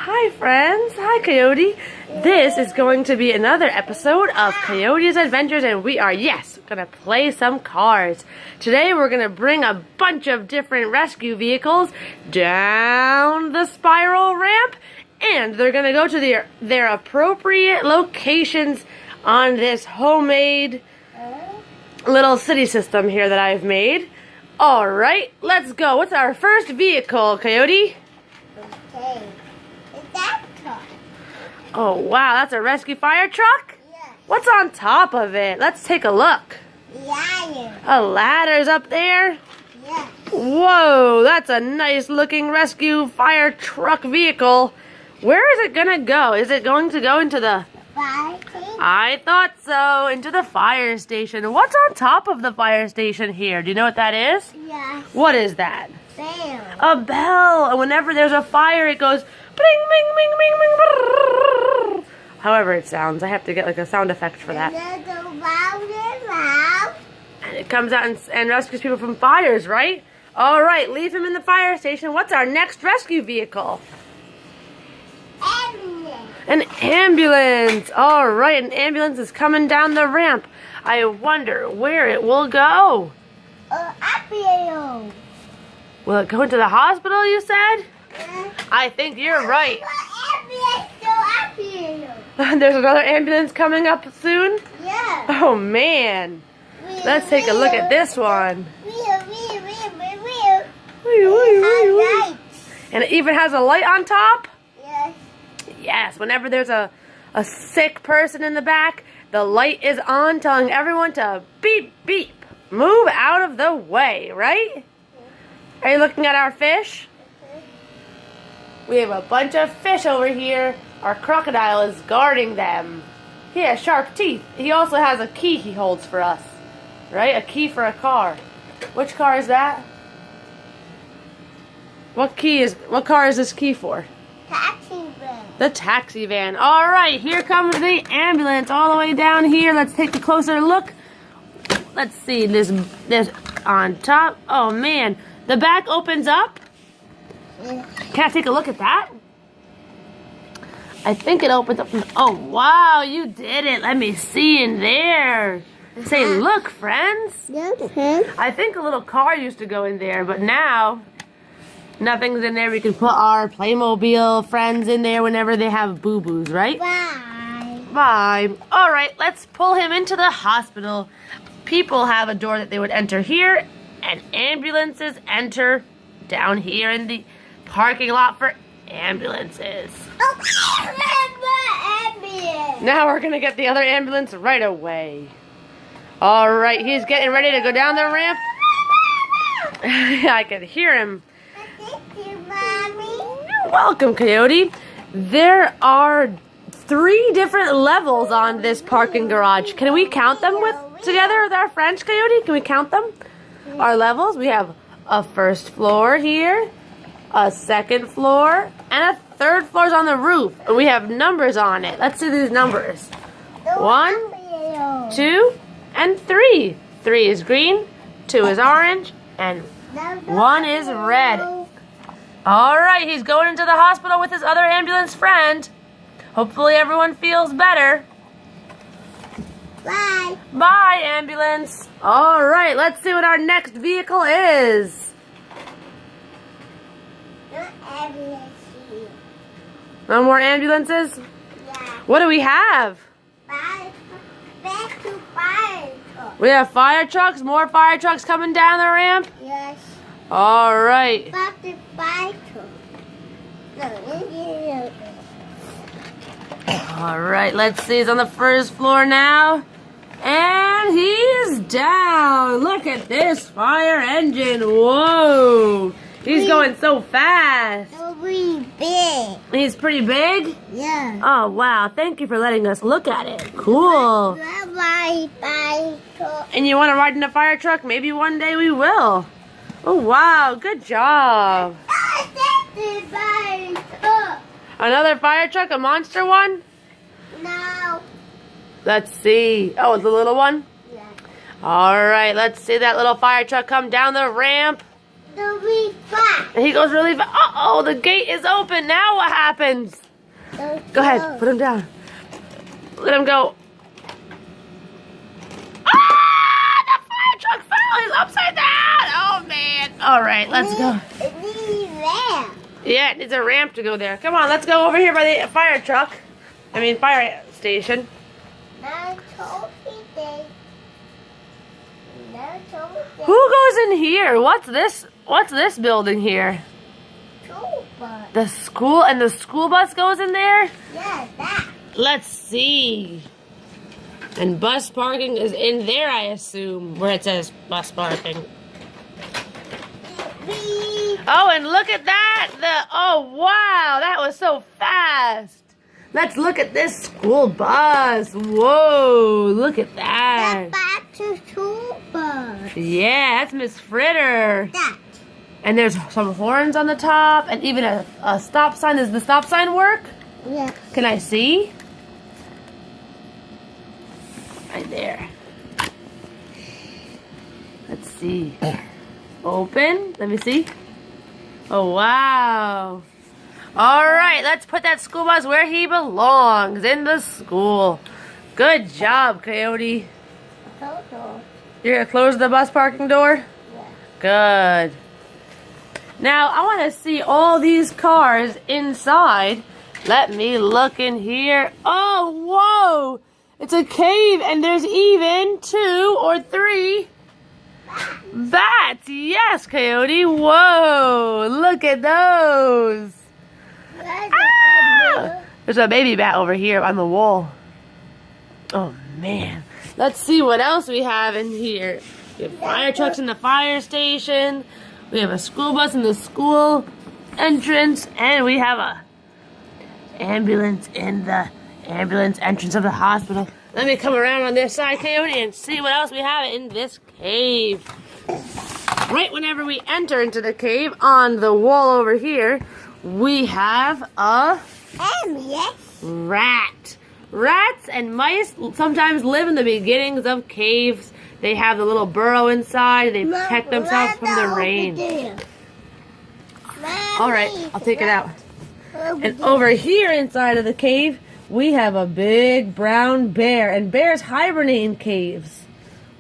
Hi friends, hi Coyote. This is going to be another episode of Coyote's Adventures and we are, gonna play some cars. Today we're gonna bring a bunch of different rescue vehicles down the spiral ramp and they're gonna go to their appropriate locations on this homemade little city system here that I've made. Alright, let's go. What's our first vehicle, Coyote? Okay. That truck. Oh, wow, that's a rescue fire truck? Yes. What's on top of it? Let's take a look. Ladder. A ladder's up there? Yes. Whoa, that's a nice looking rescue fire truck vehicle. Where is it gonna go? Is it going to go into the... Fire station? I thought so, into the fire station. What's on top of the fire station here? Do you know what that is? Yes. What is that? Bell. A bell. And whenever there's a fire, it goes bling, bling, bling, bling, bling, brrrr. However it sounds. I have to get like a sound effect for that. And then loud. And it comes out and rescues people from fires, right? All right, leave him in the fire station. What's our next rescue vehicle? Ambulance. An ambulance. All right, an ambulance is coming down the ramp. I wonder where it will go. Ambulance. Will it go into the hospital, you said? Yes. I think you're right. Ambulance. There's another ambulance coming up soon? Yes. Oh, man. Let's take a look at this one. And it even has a light on top? Yes. Yes, whenever there's a sick person in the back, the light is on telling everyone to beep, beep. Move out of the way, right? Are you looking at our fish? We have a bunch of fish over here. Our crocodile is guarding them. He has sharp teeth. He also has a key he holds for us. Right? A key for a car. Which car is that? What car is this key for? Taxi van. The taxi van. Alright, here comes the ambulance all the way down here. Let's take a closer look. Let's see, this on top. Oh man, the back opens up. Can I take a look at that? I think it opens up from, oh wow, you did it. Let me see in there. Say, look, friends. Yes. I think a little car used to go in there, but now nothing's in there. We can put our Playmobil friends in there whenever they have boo-boos, right? Bye. Bye. All right, let's pull him into the hospital. People have a door that they would enter here, and ambulances enter down here in the parking lot for ambulances. Ambulance. Now we're going to get the other ambulance right away. All right, he's getting ready to go down the ramp. I can hear him. Thank you, Mommy. You're welcome, Coyote. There are 3 different levels on this parking garage. Can we count them together with our friends, Coyote? Can we count them? Our levels, we have a first floor here, a second floor, and a third floor's on the roof. And we have numbers on it. Let's see these numbers. 1, 2, and 3. 3 is green, 2 is orange, and 1 is red. All right, he's going into the hospital with his other ambulance friend. Hopefully everyone feels better. Bye. Bye, ambulance. All right, let's see what our next vehicle is. Ambulance. No more ambulances? Yeah. What do we have? Bye. Back to fire truck. We have fire trucks, more fire trucks coming down the ramp. Yes. All right. Back to fire truck. All right, let's see. He's on the first floor now. And he's down. Look at this fire engine. Whoa. He's going so fast. So we big. He's pretty big? Yeah. Oh, wow. Thank you for letting us look at it. Cool. Bye. Bye. And you want to ride in a fire truck? Maybe one day we will. Oh, wow. Good job. Another fire truck? A monster one? No. Let's see. Oh, it's a little one? Yeah. All right. Let's see that little fire truck come down the ramp. The big fast. And he goes really fast. Uh-oh, the gate is open. Now what happens? Go ahead, put him down. Let him go. Ah! The fire truck fell. He's upside down. Oh, man. All right, let's go. Yeah, it needs a ramp to go there. Come on, let's go over here by the fire truck. Fire station. Who goes in here? What's this? What's this building here? The school, and the school bus goes in there? Yeah, that. Let's see. And bus parking is in there, I assume, where it says bus parking. Oh, and look at that. Oh, wow. That was so fast. Let's look at this school bus. Whoa, look at that. Back to school bus. Yeah, that's Miss Fritter. That. And there's some horns on the top and even a stop sign. Does the stop sign work? Yeah. Can I see? Right there. Let's see. Open. Let me see. Oh, wow. All right, let's put that school bus where he belongs, in the school. Good job, Coyote. You're going to close the bus parking door? Yeah. Good. Now, I want to see all these cars inside. Let me look in here. Oh, whoa! It's a cave, and there's even 2 or 3 bats. Yes, Coyote. Whoa! Look at those. Ah! There's a baby bat over here on the wall. Oh, man. Let's see what else we have in here. We have fire trucks in the fire station. We have a school bus in the school entrance. And we have a ambulance in the ambulance entrance of the hospital. Let me come around on this side, Coyote, and see what else we have in this cave. Right whenever we enter into the cave, on the wall over here, we have a rat. Rats and mice sometimes live in the beginnings of caves. They have the little burrow inside. They protect themselves from the rain. All right, I'll take it out. And over here inside of the cave, we have a big brown bear. And bears hibernate in caves.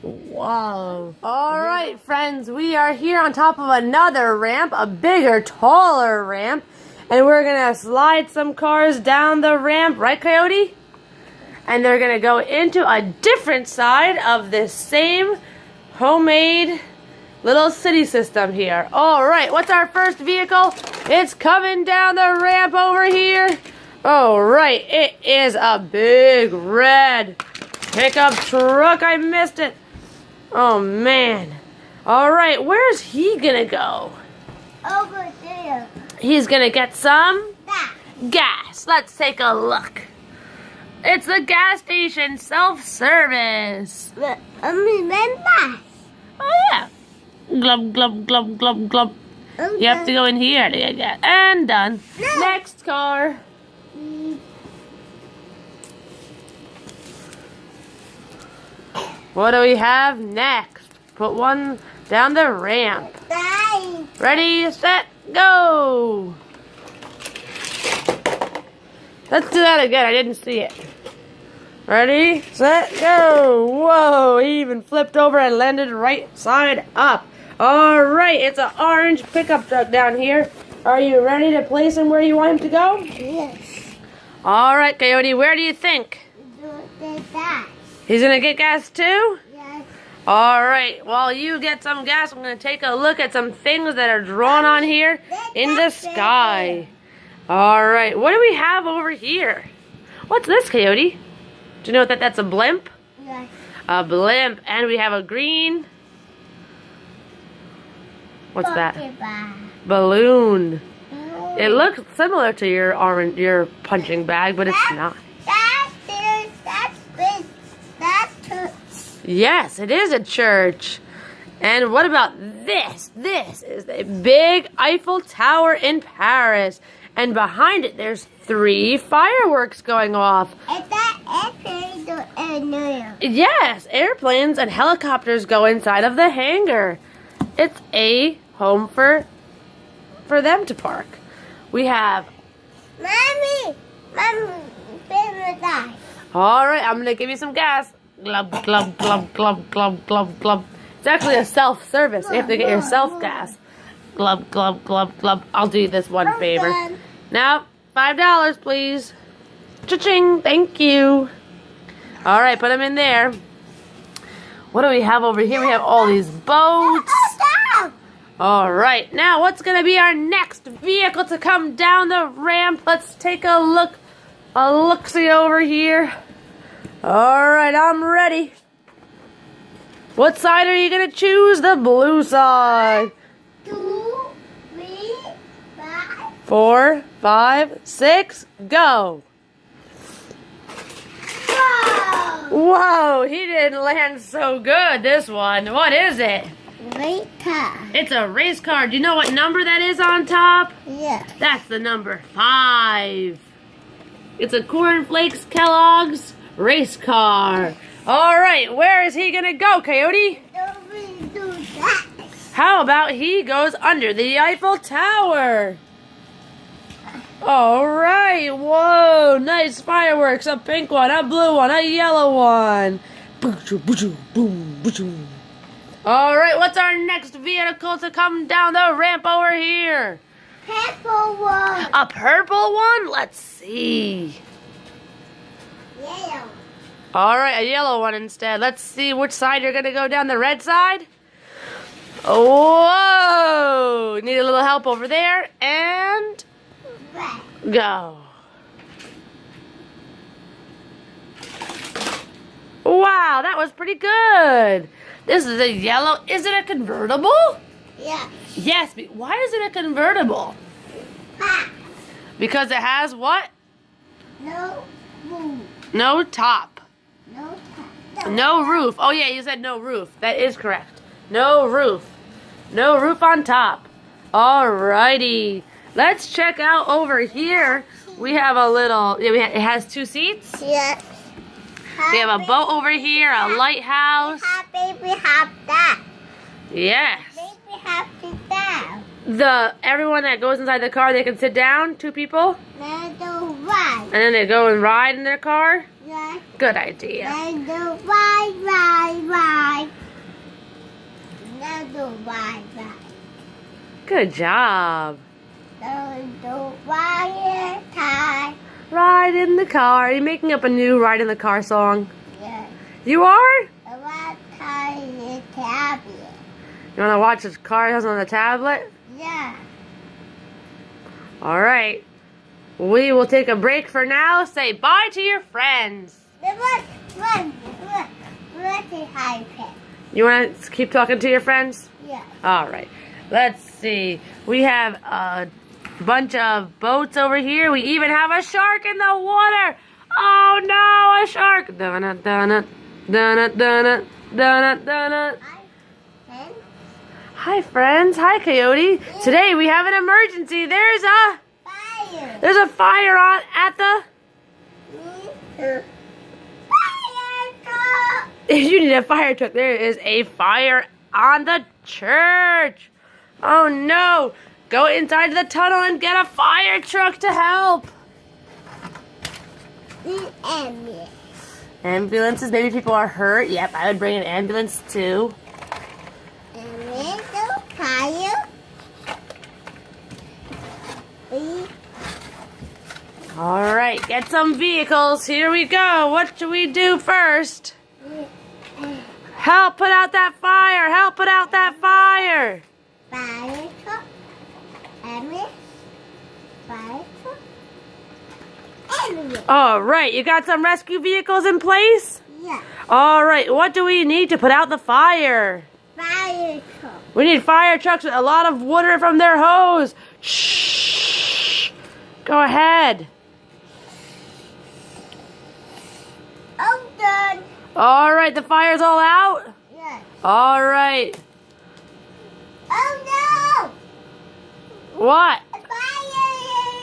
Wow. All right, friends, we are here on top of another ramp, a bigger, taller ramp. And we're going to slide some cars down the ramp, right, Coyote? And they're going to go into a different side of this same homemade little city system here. All right, what's our first vehicle? It's coming down the ramp over here. All right, it is a big red pickup truck. I missed it. Oh, man. All right, where's he going to go? Over there. He's going to get some gas. Let's take a look. It's the gas station self-service. Remember. Oh, yeah. Glub, glub, glub, glub, glub. You have to go in here to get gas. And done. No. Next car. What do we have next? Put one down the ramp. Ready, set, go. Let's do that again. I didn't see it. Ready, set, go. Whoa, he even flipped over and landed right side up. All right, it's an orange pickup truck down here. Are you ready to place him where you want him to go? Yes. All right, Coyote, where do you think? He's going to get gas too? Yes. All right, while you get some gas, I'm going to take a look at some things that are drawn on here in the sky. All right, what do we have over here? What's this, Coyote? Do you know that that's a blimp? Yes. A blimp, and we have a green. What's that? Balloon. It looks similar to your punching bag, but it's not. Yes, it is a church. And what about this? This is a big Eiffel Tower in Paris. And behind it, there's 3 fireworks going off. Is that airplane or airliner? Yes, airplanes and helicopters go inside of the hangar. It's a home for them to park. We have... Mommy, baby die. All right, I'm going to give you some gas. Glub, glub, glub, glub, glub, glub, glub. It's actually a self-service. You have to get yourself gas. Glub, glub, glub, glub. I'll do you this one favor. Done. Now, $5, please. Cha-ching. Thank you. All right, put them in there. What do we have over here? We have all these boats. All right, now what's going to be our next vehicle to come down the ramp? Let's take a look. A look-see over here. All right, I'm ready. What side are you going to choose? The blue side. 2, 3, 5. 4, 5, 6, go. Whoa! Whoa, he didn't land so good, this one. What is it? Great car. It's a race car. Do you know what number that is on top? Yeah. That's the number 5. It's a Corn Flakes Kellogg's race car. All right, where is he going to go, Coyote? Don't we do that? How about he goes under the Eiffel Tower? All right, whoa, nice fireworks. A pink one, a blue one, a yellow one. All right, what's our next vehicle to come down the ramp over here? Purple one. A purple one? Let's see. Yellow. All right, a yellow one instead. Let's see which side you're going to go down. The red side? Whoa! Need a little help over there. And Red. go. Wow, that was pretty good. This is a yellow. Is it a convertible? Yeah. Yes. Why is it a convertible? Ha. Because it has what? No roof. No top. No top. No roof. Oh, yeah, you said no roof. That is correct. No roof. No roof on top. Alrighty. Let's check out over here. We have a little, it has 2 seats. Yes. We have a boat over here, a lighthouse. Baby have that. Yes. Baby have to down. Everyone that goes inside the car, they can sit down, 2 people. Then do right. And then they go and ride in their car. Yes. Good idea. Then do right. Then do right. Good job. Then do right tie. Ride in the car. Are you making up a new Ride in the Car song? Yes. You are? The right tie is tablet. You want to watch the cars on the tablet? Yeah. All right. We will take a break for now. Say bye to your friends. What is high pet? You want to keep talking to your friends? Yeah. All right. Let's see. We have a bunch of boats over here. We even have a shark in the water. Oh no, a shark. Donut, donut, donut, donut, donut, donut. And Hi friends. Hi Coyote. Today we have an emergency. There's fire. a fire on at the Fire truck. You need a fire truck. There is a fire on the church. Oh no. Go inside the tunnel and get a fire truck to help. The ambulance. Ambulances, maybe people are hurt. Yep, I would bring an ambulance too. And then the fire. All right, get some vehicles. Here we go. What should we do first? Help put out that fire. Help put out that fire. Fire truck. Ambulance. Fire truck. Ambulance. All right, you got some rescue vehicles in place? Yeah. All right, what do we need to put out the fire? Fire truck. We need fire trucks with a lot of water from their hose. Shh. Go ahead. I'm done. All right, the fire's all out? Yeah. All right. Oh What? no! The fire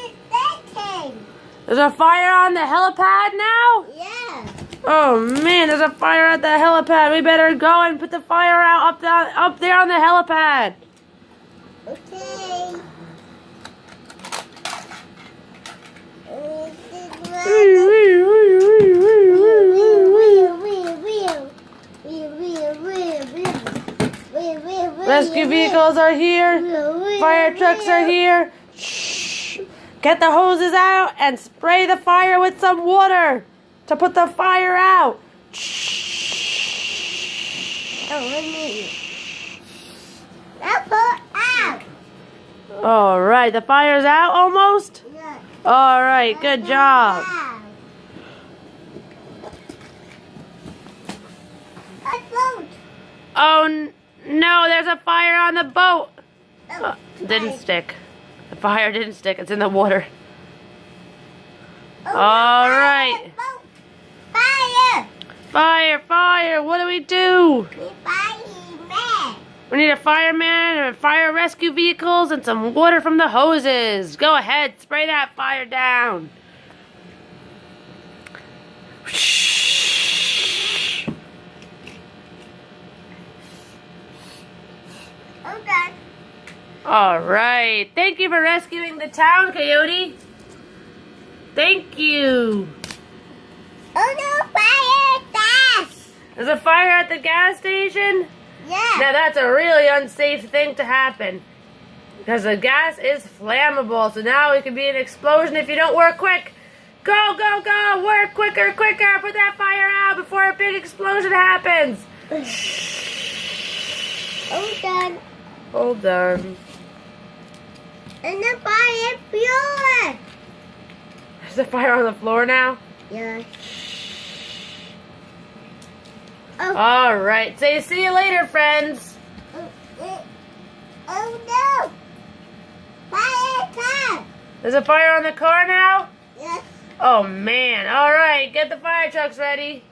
is setting. There's a fire on the helipad now? Yeah. Oh man, there's a fire at the helipad. We better go and put the fire out up there on the helipad. Okay. Rescue vehicles are here. Fire trucks are here. Shh. Get the hoses out and spray the fire with some water to put the fire out. Shh. Oh, let me. Now put out. All right, the fire's out almost? Yeah. All right, good job. A boat. Oh, no, there's a fire on the boat. Oh, Didn't stick. The fire didn't stick. It's in the water. oh, All fire, right. boat. Fire. Fire, fire. What do we do? Fireman. We need a fireman and fire rescue vehicles and some water from the hoses. Go ahead, spray that fire down. Oh, done. All right. Thank you for rescuing the town, Coyote. Thank you. Oh no, fire gas. There's a fire at the gas station? Yeah. Now that's a really unsafe thing to happen. Because the gas is flammable, so now it could be an explosion if you don't work quick. Go, go, go! Work quicker, quicker! Put that fire out before a big explosion happens! Oh, done. Hold on. And the fire fuel. There's a fire on the floor now? Yeah. Oh. Alright, say see you later, friends. Oh no! Fire car! There's a fire on the car now? Yes. Oh man, alright, get the fire trucks ready.